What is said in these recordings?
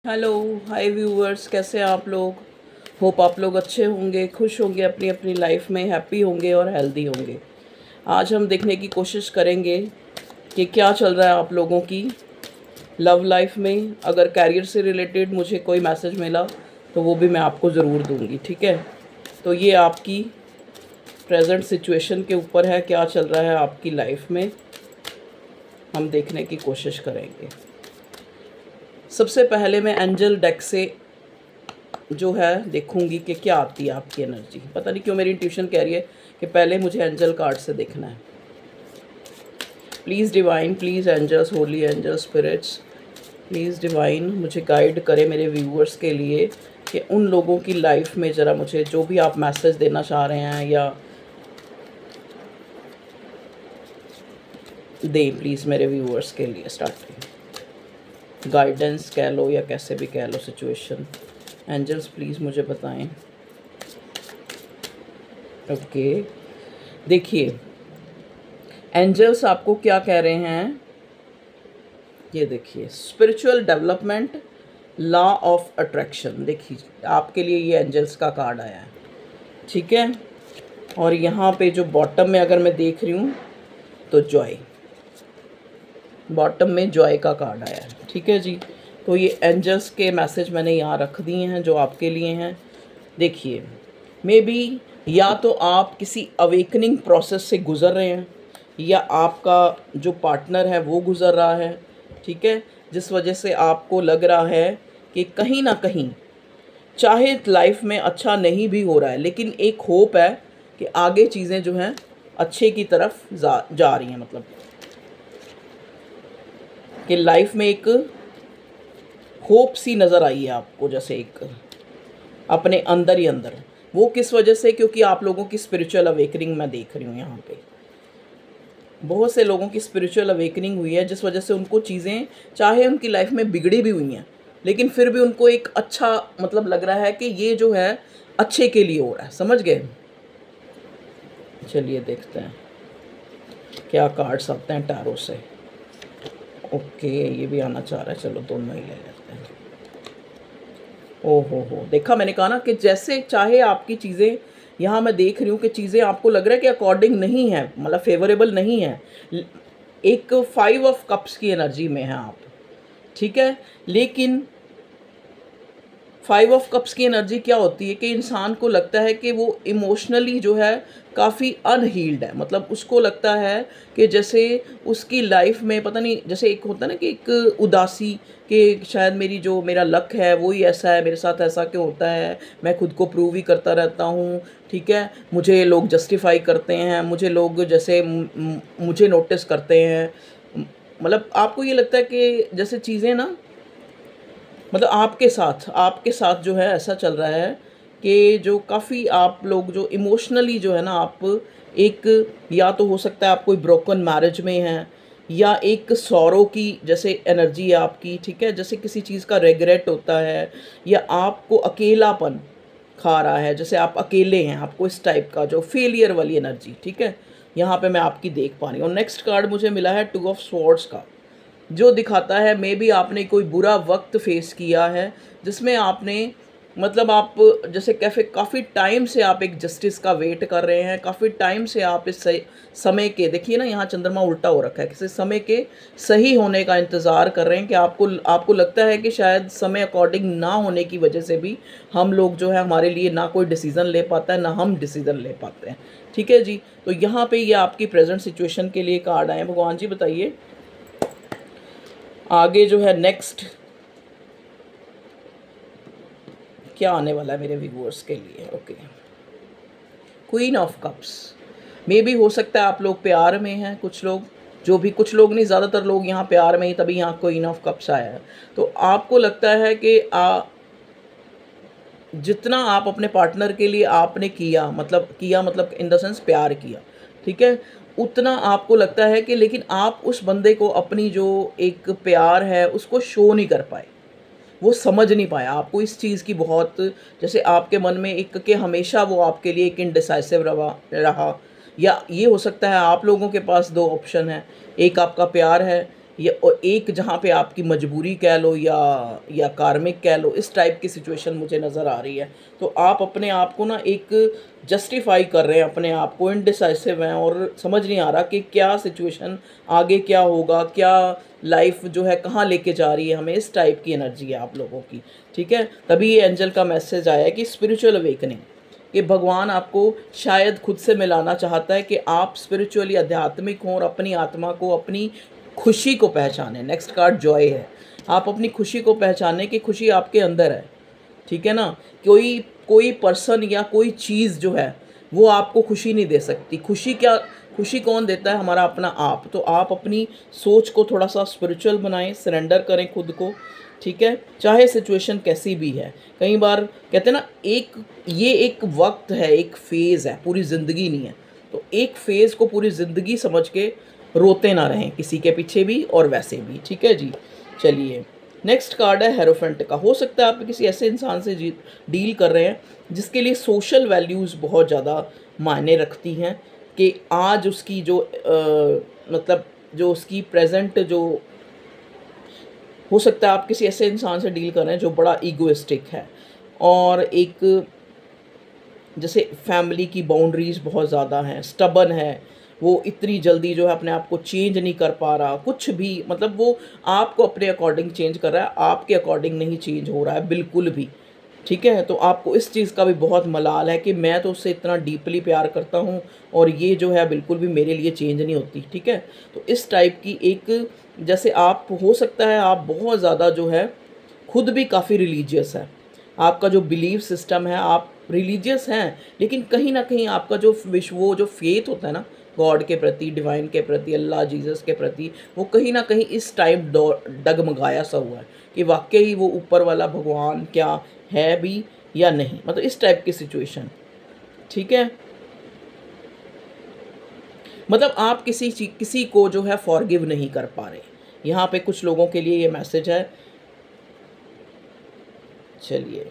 Hello. हाय viewers, कैसे हैं आप लोग। होप आप लोग अच्छे होंगे, खुश होंगे, अपनी अपनी लाइफ में हैप्पी होंगे और हेल्दी होंगे। आज हम देखने की कोशिश करेंगे कि क्या चल रहा है आप लोगों की लव लाइफ में। अगर कैरियर से रिलेटेड मुझे कोई मैसेज मिला तो वो भी मैं आपको ज़रूर दूंगी, ठीक है। तो ये आपकी प्रेजेंट सिचुएशन के ऊपर है, क्या चल रहा है आपकी लाइफ में, हम देखने की कोशिश करेंगे। सबसे पहले मैं एंजल डेक से जो है देखूंगी कि क्या आती है आपकी एनर्जी। पता नहीं क्यों मेरी इंट्यूशन कह रही है कि पहले मुझे एंजल कार्ड से देखना है। Please divine, please angels, holy angel spirits, please divine मुझे गाइड करें मेरे व्यूअर्स के लिए कि उन लोगों की लाइफ में ज़रा मुझे जो भी आप मैसेज देना चाह रहे हैं या दें, प्लीज़ मेरे व्यूअर्स के लिए स्टार्टिंग गाइडेंस कह लो या कैसे भी कह लो सिचुएशन। एंजल्स प्लीज़ मुझे बताएं। ओके, देखिए एंजल्स आपको क्या कह रहे हैं। ये देखिए, spiritual development, law of attraction. देखिए आपके लिए ये एंजल्स का कार्ड आया है, ठीक है। और यहाँ पे जो बॉटम में अगर मैं देख रही हूँ तो जॉय, बॉटम में जॉय का कार्ड आया है, ठीक है जी। तो ये एंजल्स के मैसेज मैंने यहाँ रख दिए हैं जो आपके लिए हैं। देखिए, मे बी या तो आप किसी अवेकनिंग प्रोसेस से गुज़र रहे हैं या आपका जो पार्टनर है वो गुज़र रहा है, ठीक है। जिस वजह से आपको लग रहा है कि कहीं ना कहीं, चाहे लाइफ में अच्छा नहीं भी हो रहा है, लेकिन एक होप है कि आगे चीज़ें जो हैं अच्छे की तरफ जा रही हैं। मतलब कि लाइफ में एक होप सी नज़र आई है आपको, जैसे एक अपने अंदर ही अंदर। वो किस वजह से, क्योंकि आप लोगों की स्पिरिचुअल अवेकनिंग मैं देख रही हूँ यहाँ पे। बहुत से लोगों की स्पिरिचुअल अवेकनिंग हुई है जिस वजह से उनको चीज़ें, चाहे उनकी लाइफ में बिगड़ी भी हुई हैं, लेकिन फिर भी उनको एक अच्छा मतलब लग रहा है कि ये जो है अच्छे के लिए हो रहा है। समझ गए। चलिए देखते हैं क्या कार्ड्स आते हैं टैरो से। ओके, ये भी आना चाह रहा है, चलो दोनों ही ले लेते हैं। हो, देखा, मैंने कहा ना कि जैसे चाहे आपकी चीज़ें, यहाँ मैं देख रही हूँ कि चीज़ें आपको लग रहा है कि अकॉर्डिंग नहीं है, मतलब फेवरेबल नहीं है। एक 5 ऑफ कप्स की एनर्जी में है आप, ठीक है। लेकिन 5 ऑफ कप्स की एनर्जी क्या होती है कि इंसान को लगता है कि वो इमोशनली जो है काफ़ी अनहील्ड है। मतलब उसको लगता है कि जैसे उसकी लाइफ में पता नहीं, जैसे एक होता है ना कि एक उदासी, कि शायद मेरी जो मेरा लक है वो ही ऐसा है, मेरे साथ ऐसा क्यों होता है, मैं खुद को प्रूव ही करता रहता हूँ, ठीक है। मुझे लोग जस्टिफाई करते हैं, मुझे लोग जैसे मुझे नोटिस करते हैं। मतलब आपको ये लगता है कि जैसे चीज़ें ना, मतलब आपके साथ जो है ऐसा चल रहा है कि जो काफ़ी आप लोग जो इमोशनली जो है ना, आप एक, या तो हो सकता है आप कोई ब्रोकन मैरिज में हैं, या एक सौरों की जैसे एनर्जी है आपकी, ठीक है। जैसे किसी चीज़ का रिग्रेट होता है, या आपको अकेलापन खा रहा है, जैसे आप अकेले हैं, आपको इस टाइप का जो फेलियर वाली एनर्जी, ठीक है। यहाँ पे मैं आपकी देख पा रही हूँ। और नेक्स्ट कार्ड मुझे मिला है 2 ऑफ स्वॉर्ड्स का, जो दिखाता है मे बी आपने कोई बुरा वक्त फेस किया है जिसमें आपने, मतलब आप जैसे कैफे काफ़ी टाइम से आप एक जस्टिस का वेट कर रहे हैं, काफ़ी टाइम से आप इस समय के, देखिए ना यहाँ चंद्रमा उल्टा हो रखा है, किसी समय के सही होने का इंतज़ार कर रहे हैं। कि आपको लगता है कि शायद समय अकॉर्डिंग ना होने की वजह से भी हम लोग जो है, हमारे लिए ना कोई डिसीज़न ले पाता है, ना हम डिसीज़न ले पाते हैं, ठीक है जी। तो यहाँ पे ये आपकी प्रेजेंट सिचुएशन के लिए कार्ड आए हैं। भगवान जी बताइए आगे जो है नेक्स्ट क्या आने वाला है मेरे व्यूअर्स के लिए। Okay, queen of cups. मे भी हो सकता है आप लोग प्यार में हैं, कुछ लोग, जो भी, कुछ लोग नहीं, ज़्यादातर लोग यहाँ प्यार में ही, तभी यहाँ क्वीन ऑफ कप्स आया है। तो आपको लगता है कि जितना आप अपने पार्टनर के लिए आपने किया मतलब इन द सेंस प्यार किया, ठीक है, उतना आपको लगता है कि, लेकिन आप उस बंदे को अपनी जो एक प्यार है उसको शो नहीं कर पाए, वो समझ नहीं पाया आपको इस चीज़ की बहुत, जैसे आपके मन में एक कि हमेशा वो आपके लिए एक इनडिसाइसिव रहा। या ये हो सकता है आप लोगों के पास 2 ऑप्शन हैं, एक आपका प्यार है, या और एक जहाँ पे आपकी मजबूरी कह लो या कार्मिक कह लो, इस टाइप की सिचुएशन मुझे नज़र आ रही है। तो आप अपने आप को ना एक जस्टिफाई कर रहे हैं, अपने आप को इनडिसाइसिव हैं और समझ नहीं आ रहा कि क्या सिचुएशन, आगे क्या होगा, क्या लाइफ जो है कहाँ लेके जा रही है हमें, इस टाइप की एनर्जी है आप लोगों की। ठीक है, तभी ये एंजल का मैसेज आया है कि स्पिरिचुअल अवेकनिंग, कि भगवान आपको शायद खुद से मिलाना चाहता है कि आप स्पिरिचुअली आध्यात्मिक हों और अपनी आत्मा को, अपनी खुशी को पहचानें। नेक्स्ट कार्ड जॉय है। आप अपनी खुशी को पहचानें कि खुशी आपके अंदर है। ठीक है ना, कोई कोई पर्सन या कोई चीज़ जो है वो आपको खुशी नहीं दे सकती। खुशी क्या, खुशी कौन देता है? हमारा अपना आप। तो आप अपनी सोच को थोड़ा सा स्पिरिचुअल बनाएं, सरेंडर करें खुद को। ठीक है, चाहे सिचुएशन कैसी भी है। कई बार कहते हैं ना, ये एक वक्त है, एक फेज़ है, पूरी ज़िंदगी नहीं है। तो एक फेज़ को पूरी ज़िंदगी समझ के रोते ना रहें किसी के पीछे भी और वैसे भी। ठीक है जी, चलिए नेक्स्ट कार्ड है हेरोफेंट का। हो सकता है आप किसी ऐसे इंसान से डील कर रहे हैं जिसके लिए सोशल वैल्यूज़ बहुत ज़्यादा मायने रखती हैं, कि आज उसकी जो मतलब जो उसकी प्रेजेंट जो, हो सकता है आप किसी ऐसे इंसान से डील कर रहे हैं जो बड़ा ईगोइस्टिक है और एक जैसे फैमिली की बाउंड्रीज़ बहुत ज़्यादा हैं, स्टबन है, वो इतनी जल्दी जो है अपने आप को चेंज नहीं कर पा रहा, कुछ भी मतलब वो आपको अपने अकॉर्डिंग चेंज कर रहा है, आपके अकॉर्डिंग नहीं चेंज हो रहा है बिल्कुल भी। ठीक है, तो आपको इस चीज़ का भी बहुत मलाल है कि मैं तो उससे इतना डीपली प्यार करता हूँ और ये जो है बिल्कुल भी मेरे लिए चेंज नहीं होती। ठीक है, तो इस टाइप की एक, जैसे आप, हो सकता है आप बहुत ज़्यादा जो है खुद भी काफ़ी रिलीजियस है, आपका जो बिलीव सिस्टम है, आप रिलीजियस हैं, लेकिन कहीं ना कहीं आपका जो वो जो फेथ होता है ना, गॉड के प्रति, डिवाइन के प्रति, अल्लाह जीसस के प्रति, वो कहीं ना कहीं इस टाइम डगमगाया सा हुआ है कि वाकई वो ऊपर वाला भगवान क्या है भी या नहीं, मतलब इस टाइप की सिचुएशन। ठीक है, मतलब आप किसी को जो है फॉरगिव नहीं कर पा रहे। यहाँ पे कुछ लोगों के लिए ये मैसेज है। चलिए,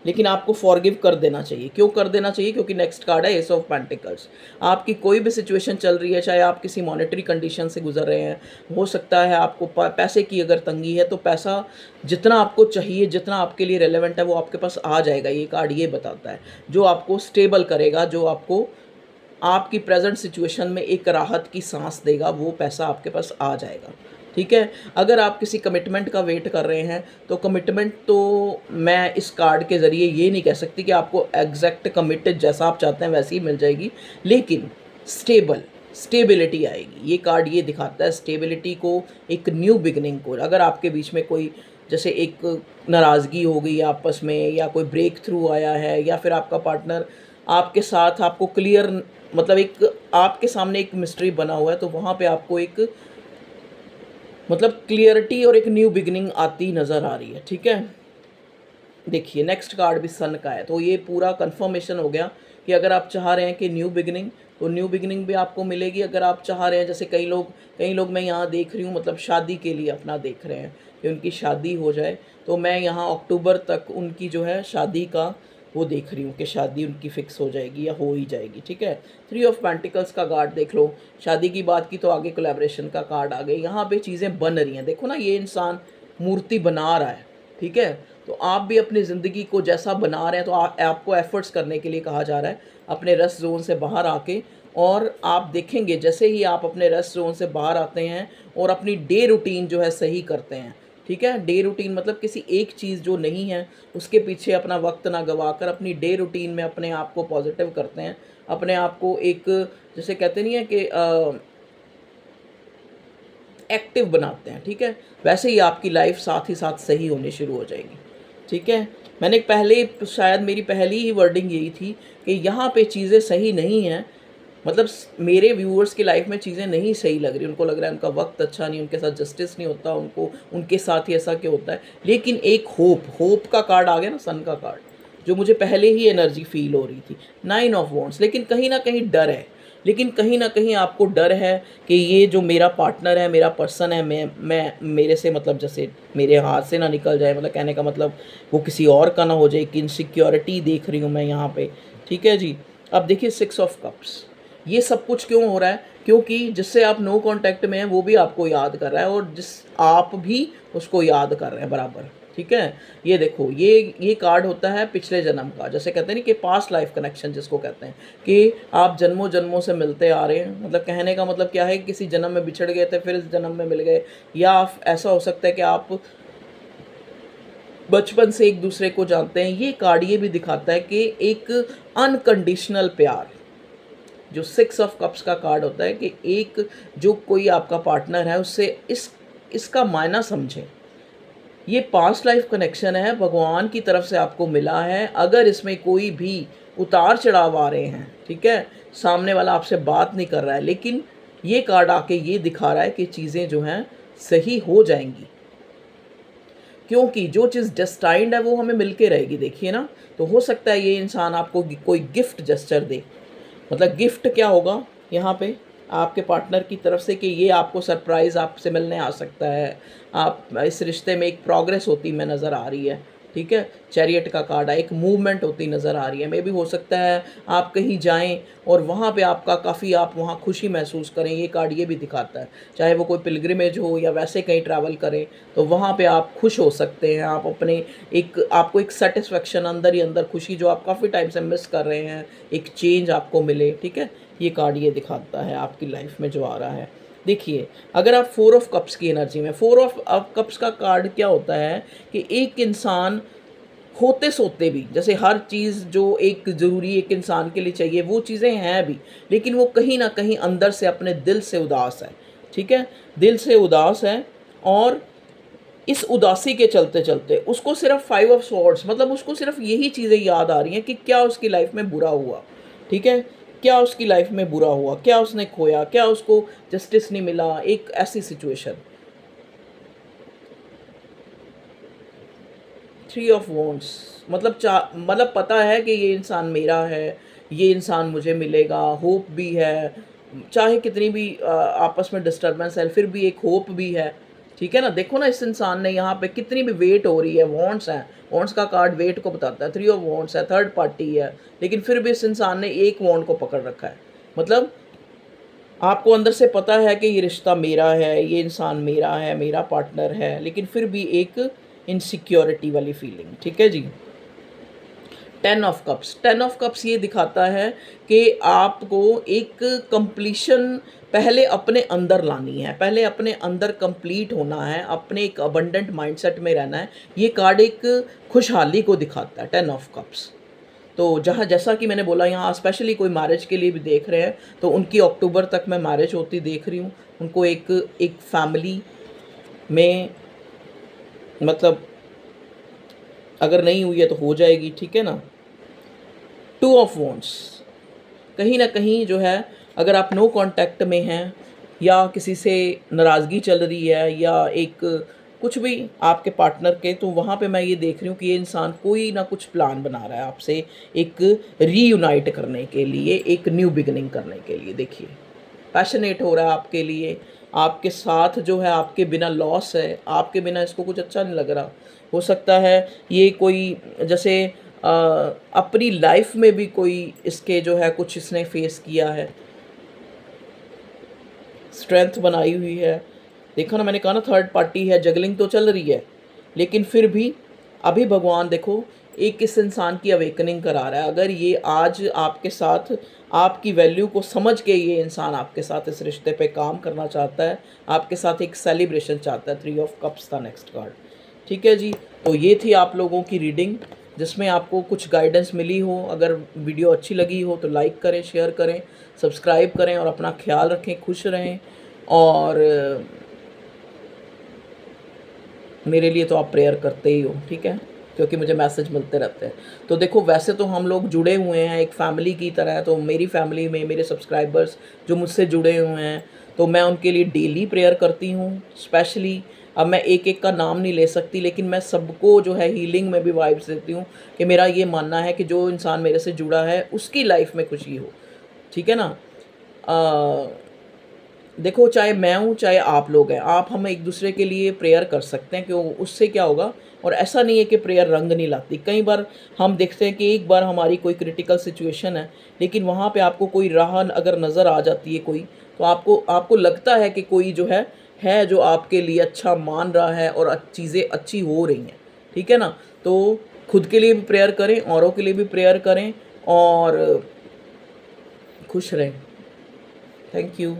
लेकिन आपको फॉरगिव कर देना चाहिए। क्यों कर देना चाहिए? क्योंकि नेक्स्ट कार्ड है एस ऑफ पेंटिकल्स। आपकी कोई भी सिचुएशन चल रही है, चाहे आप किसी मॉनेटरी कंडीशन से गुजर रहे हैं, हो सकता है आपको पैसे की अगर तंगी है, तो पैसा जितना आपको चाहिए, जितना आपके लिए रेलेवेंट है, वो आपके पास आ जाएगा। ये कार्ड ये बताता है, जो आपको स्टेबल करेगा, जो आपको आपकी प्रेजेंट सिचुएशन में एक राहत की सांस देगा, वो पैसा आपके पास आ जाएगा। ठीक है, अगर आप किसी कमिटमेंट का वेट कर रहे हैं, तो कमिटमेंट तो मैं इस कार्ड के ज़रिए ये नहीं कह सकती कि आपको एग्जैक्ट कमिटेड जैसा आप चाहते हैं वैसे ही मिल जाएगी, लेकिन स्टेबिलिटी आएगी। ये कार्ड ये दिखाता है स्टेबिलिटी को, एक न्यू बिगनिंग को। अगर आपके बीच में कोई जैसे एक नाराज़गी हो गई आपस में, या कोई ब्रेक थ्रू आया है, या फिर आपका पार्टनर आपके साथ आपको क्लियर, मतलब एक आपके सामने एक मिस्ट्री बना हुआ है, तो वहाँ पे आपको एक मतलब क्लियरिटी और एक न्यू बिगिनिंग आती नज़र आ रही है। ठीक है, देखिए नेक्स्ट कार्ड भी सन का है, तो ये पूरा कंफर्मेशन हो गया कि अगर आप चाह रहे हैं कि न्यू बिगिनिंग, तो न्यू बिगिनिंग भी आपको मिलेगी। अगर आप चाह रहे हैं, जैसे कई लोग मैं यहाँ देख रही हूँ, मतलब शादी के लिए अपना देख रहे हैं कि उनकी शादी हो जाए, तो मैं यहाँ अक्टूबर तक उनकी जो है शादी का वो देख रही हूँ कि शादी उनकी फ़िक्स हो जाएगी या हो ही जाएगी। ठीक है, 3 ऑफ पेंटिकल्स का कार्ड देख लो। शादी की बात की तो आगे कोलैबोरेशन का कार्ड आ गए। यहाँ पे चीज़ें बन रही हैं, देखो ना, ये इंसान मूर्ति बना रहा है। ठीक है, तो आप भी अपनी ज़िंदगी को जैसा बना रहे हैं, तो आपको एफर्ट्स करने के लिए कहा जा रहा है अपने रस जोन से बाहर आके। और आप देखेंगे जैसे ही आप अपने रस जोन से बाहर आते हैं और अपनी डे रूटीन जो है सही करते हैं। ठीक है, डे रूटीन मतलब किसी एक चीज़ जो नहीं है उसके पीछे अपना वक्त ना गवा कर अपनी डे रूटीन में अपने आप को पॉजिटिव करते हैं, अपने आप को एक, जैसे कहते नहीं है कि एक्टिव बनाते हैं। ठीक है, वैसे ही आपकी लाइफ साथ ही साथ सही होनी शुरू हो जाएगी। ठीक है, मैंने पहले, शायद मेरी पहली ही वर्डिंग यही थी कि यहाँ पे चीज़ें सही नहीं हैं, मतलब मेरे व्यूअर्स की लाइफ में चीज़ें नहीं सही लग रही, उनको लग रहा है उनका वक्त अच्छा नहीं, उनके साथ जस्टिस नहीं होता, उनको उनके साथ ही ऐसा क्यों होता है। लेकिन एक होप का कार्ड आ गया ना, सन का कार्ड, जो मुझे पहले ही एनर्जी फील हो रही थी, 9 ऑफ वॉन्ड्स। लेकिन कहीं ना कहीं डर है, लेकिन कहीं ना कहीं आपको डर है कि ये जो मेरा पार्टनर है, मेरा पर्सन है, मैं मेरे से, मतलब जैसे मेरे हाथ से ना निकल जाए, मतलब कहने का मतलब वो किसी और का ना हो जाए, कि इनसिक्योरिटी देख रही हूँ मैं यहाँ पे। ठीक है जी, अब देखिए 6 ऑफ कप्स। ये सब कुछ क्यों हो रहा है क्योंकि जिससे आप नो कांटेक्ट में हैं वो भी आपको याद कर रहा है और आप भी उसको याद कर रहे हैं बराबर, ठीक है। ये देखो, ये कार्ड होता है पिछले जन्म का, जैसे कहते हैं नहीं कि पास्ट लाइफ कनेक्शन जिसको कहते हैं, कि आप जन्मों जन्मों से मिलते आ रहे हैं। मतलब कहने का मतलब क्या है, किसी जन्म में बिछड़ गए थे, फिर इस जन्म में मिल गए, या ऐसा हो सकता है कि आप बचपन से एक दूसरे को जानते हैं। ये कार्ड ये भी दिखाता है कि एक अनकंडीशनल प्यार, जो 6 ऑफ कप्स का कार्ड होता है, कि एक जो कोई आपका पार्टनर है उससे इसका मायना समझें। ये पास्ट लाइफ कनेक्शन है, भगवान की तरफ से आपको मिला है। अगर इसमें कोई भी उतार चढ़ाव आ रहे हैं, ठीक है, सामने वाला आपसे बात नहीं कर रहा है, लेकिन ये कार्ड आके ये दिखा रहा है कि चीज़ें जो हैं सही हो जाएंगी, क्योंकि जो चीज़ डेस्टाइंड है वो हमें मिल के रहेगी। देखिए ना, तो हो सकता है ये इंसान आपको कोई गिफ्ट जेस्चर दे। मतलब गिफ्ट क्या होगा यहाँ पे आपके पार्टनर की तरफ से, कि ये आपको सरप्राइज़ आपसे मिलने आ सकता है। आप इस रिश्ते में एक प्रोग्रेस होती में नज़र आ रही है, ठीक है। चैरियट का कार्ड है, एक मूवमेंट होती नज़र आ रही है। मे भी हो सकता है आप कहीं जाएं और वहाँ पे आपका काफ़ी आप वहाँ खुशी महसूस करें। ये कार्ड ये भी दिखाता है, चाहे वो कोई पिलग्रिमेज हो या वैसे कहीं ट्रैवल करें, तो वहाँ पे आप खुश हो सकते हैं। आप अपने आपको एक सेटिस्फेक्शन अंदर ही अंदर, खुशी जो आप काफ़ी टाइम से मिस कर रहे हैं, एक चेंज आपको मिले, ठीक है। ये कार्ड ये दिखाता है आपकी लाइफ में जो आ रहा है। देखिए, अगर आप 4 ऑफ कप्स की एनर्जी में, 4 ऑफ कप्स का कार्ड क्या होता है कि एक इंसान होते सोते भी, जैसे हर चीज़ जो एक ज़रूरी एक इंसान के लिए चाहिए वो चीज़ें हैं भी, लेकिन वो कहीं ना कहीं अंदर से अपने दिल से उदास है, ठीक है, दिल से उदास है। और इस उदासी के चलते चलते उसको सिर्फ 5 ऑफ स्वॉर्ड्स, मतलब उसको सिर्फ यही चीज़ें याद आ रही हैं कि क्या उसकी लाइफ में बुरा हुआ, ठीक है, क्या उसकी लाइफ में बुरा हुआ, क्या उसने खोया, क्या उसको जस्टिस नहीं मिला, एक ऐसी सिचुएशन। 3 ऑफ वॉन्ड्स, मतलब पता है कि ये इंसान मेरा है, ये इंसान मुझे मिलेगा, होप भी है। चाहे कितनी भी आपस में डिस्टर्बेंस है, फिर भी एक होप भी है, ठीक है ना। देखो ना, इस इंसान ने यहाँ पे कितनी भी वेट हो रही है, वॉन्ट्स हैं, वॉन्ट्स का कार्ड वेट को बताता है, 3 ऑफ वॉन्ड्स है, थर्ड पार्टी है, लेकिन फिर भी इस इंसान ने एक वॉन्ड को पकड़ रखा है। मतलब आपको अंदर से पता है कि ये रिश्ता मेरा है, ये इंसान मेरा है, मेरा पार्टनर है, लेकिन फिर भी एक इनसिक्योरिटी वाली फीलिंग, ठीक है जी। 10 ऑफ कप्स, 10 ऑफ कप्स ये दिखाता है कि आपको एक कंप्लीशन पहले अपने अंदर लानी है, पहले अपने अंदर कंप्लीट होना है, अपने एक अबंडेंट माइंडसेट में रहना है। ये कार्ड एक खुशहाली को दिखाता है, 10 ऑफ कप्स। तो जहाँ, जैसा कि मैंने बोला, यहाँ स्पेशली कोई मैरिज के लिए भी देख रहे हैं, तो उनकी अक्टूबर तक मैं मैरिज होती देख रही हूँ। उनको एक फैमिली में, मतलब अगर नहीं हुई है तो हो जाएगी, ठीक है ना। 2 ऑफ वॉन्ड्स, कहीं ना कहीं जो है, अगर आप नो कांटेक्ट में हैं या किसी से नाराज़गी चल रही है या एक कुछ भी आपके पार्टनर के, तो वहाँ पे मैं ये देख रही हूँ कि ये इंसान कोई ना कुछ प्लान बना रहा है आपसे एक रीयूनाइट करने के लिए, एक न्यू बिगनिंग करने के लिए। देखिए, पैशनेट हो रहा है आपके लिए, आपके साथ जो है, आपके बिना लॉस है, आपके बिना इसको कुछ अच्छा नहीं लग रहा। हो सकता है ये कोई, जैसे अपनी लाइफ में भी कोई इसके जो है कुछ इसने फेस किया है, स्ट्रेंथ बनाई हुई है। देखो ना, मैंने कहा ना, थर्ड पार्टी है, जगलिंग तो चल रही है, लेकिन फिर भी अभी भगवान देखो एक इस इंसान की अवेकनिंग करा रहा है। अगर ये आज आपके साथ आपकी वैल्यू को समझ के ये इंसान आपके साथ इस रिश्ते पे काम करना चाहता है, आपके साथ एक सेलिब्रेशन चाहता है। 3 ऑफ कप्स था नेक्स्ट कार्ड, ठीक है जी। तो ये थी आप लोगों की रीडिंग, जिसमें आपको कुछ गाइडेंस मिली हो। अगर वीडियो अच्छी लगी हो तो लाइक करें, शेयर करें, सब्सक्राइब करें और अपना ख्याल रखें, खुश रहें। और मेरे लिए तो आप प्रेयर करते ही हो, ठीक है, क्योंकि मुझे मैसेज मिलते रहते हैं। तो देखो, वैसे तो हम लोग जुड़े हुए हैं एक फैमिली की तरह, तो मेरी फैमिली में मेरे सब्सक्राइबर्स जो मुझसे जुड़े हुए हैं, तो मैं उनके लिए डेली प्रेयर करती हूँ। स्पेशली अब मैं एक एक का नाम नहीं ले सकती, लेकिन मैं सबको जो है हीलिंग में भी वाइब्स देती हूँ, कि मेरा ये मानना है कि जो इंसान मेरे से जुड़ा है उसकी लाइफ में खुशी हो, ठीक है ना। देखो, चाहे मैं हूँ चाहे आप लोग हैं, आप हम एक दूसरे के लिए प्रेयर कर सकते हैं, क्यों, उससे क्या होगा। और ऐसा नहीं है कि प्रेयर रंग नहीं लाती। कई बार हम देखते हैं कि एक बार हमारी कोई क्रिटिकल सिचुएशन है, लेकिन वहाँ पे आपको कोई राह अगर नज़र आ जाती है कोई, तो आपको आपको लगता है कि कोई जो है जो आपके लिए अच्छा मान रहा है और चीज़ें अच्छी हो रही हैं, ठीक है ना? तो खुद के लिए भी प्रेयर करें, औरों के लिए भी प्रेयर करें और खुश रहें। Thank you.